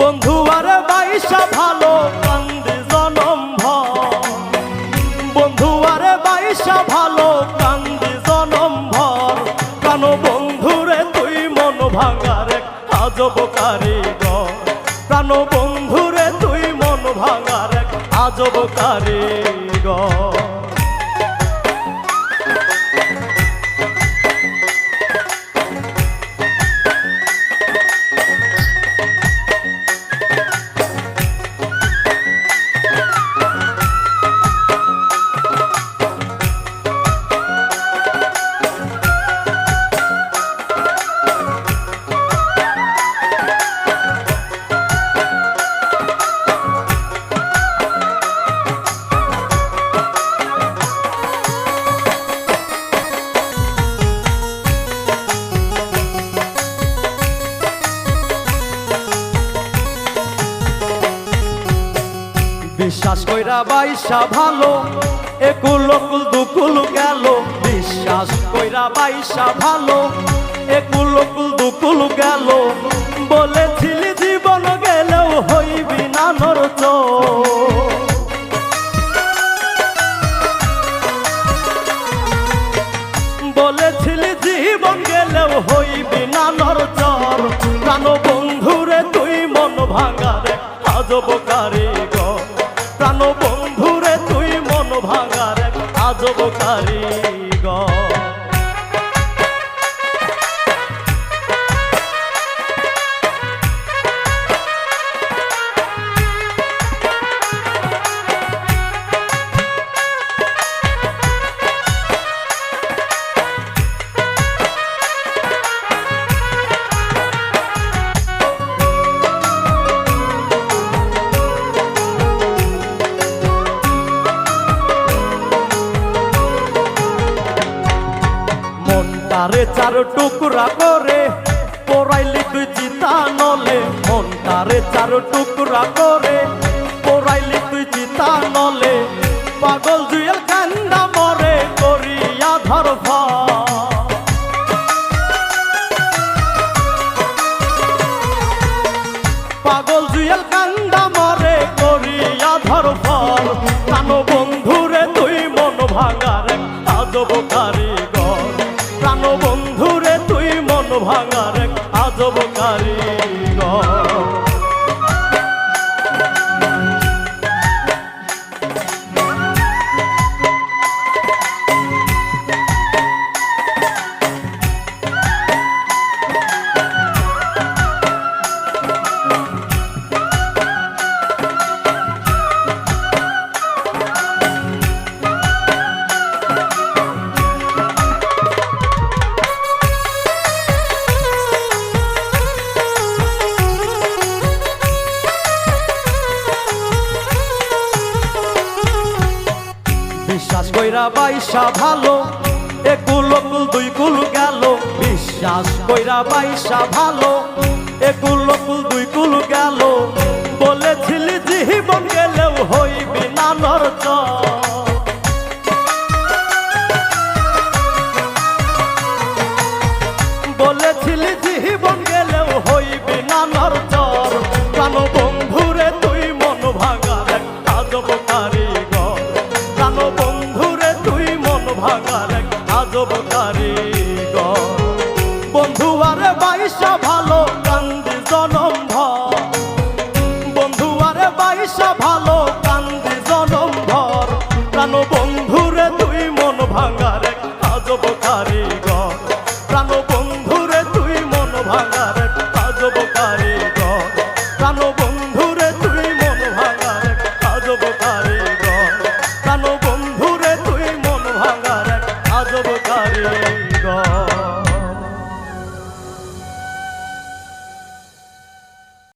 বন্ধু আরে বাইশা ভালো কান্দি জনম ভর, বন্ধু আরে বাইশা ভালো কান্দি জনম ভর। কেন বন্ধুরে তুই মন ভাঙার এক আজব কারিগর, কেন বন্ধুরে তুই মন ভাঙার এক আজব কারিগর। বিশ্বাস কইরা বাইশা ভালো একুল কুল দুকুল গেল, বিশ্বাস কইরা বাইশা ভালো একুল কুল দুকুল গেল। বলেছিলি জীবন গেলেও হইবি না নরচ, বলেছিলি জীবন গেলেও হইবি না নরচর। কেন বন্ধুরে তুই মন ভাঙারে আজব কারিগর, প্রাণ বন্ধুরে তুই মন ভাঙার এক আজব কারিগর। মনটারে চার টুকরা করে পোড়াইলি তুই চিতা নলে, মনটারে চার টুকরা করে পোড়াইলি তুই চিতা নলে। পাগল জুয়েল কান্দা মরে করিয়া ধরফ, পাগল জুয়েল কান্দা মরে করিয়া ধরফল। কেন বন্ধুরে তুই মন ভাঙার এক আজব কারিগর, প্রাণ বন্ধুরে তুই মন ভাঙার এক আজব কারিগর। বিশ্বাস কইরা বাইশা ভালো একুল কুল দুই কুল গেল, বিশ্বাস কইরা বাইশা ভালো একুল কুল দুই কুল গেল। বলেছিলি জীবন গেলেও হইবি না নরচ, বলেছিলি জীবন গেলেও হইবি না নরচর। কেন বন্ধুরে তুই মন ভাঙার এক আজব কারিগর, কেন বন্ধুরে তুই মন ভাঙার এক আজব কারিগর। বন্ধু আরে বাইশা ভালো কান্দি জনম ভর, বন্ধু আরে বাইশা ভালো কান্দি জনম ভর। কেন বন্ধুরে তুই মন ভাঙার এক আজব কারিগর, কেন বন্ধুরে তুই মন ভাঙার এক আজব কারিগর, কেন বন্ধুরে তুই মন ভাঙার এক আজব কারিগর, কেন বন্ধুরে তুই মন ভাঙার এক আজব কারিগর।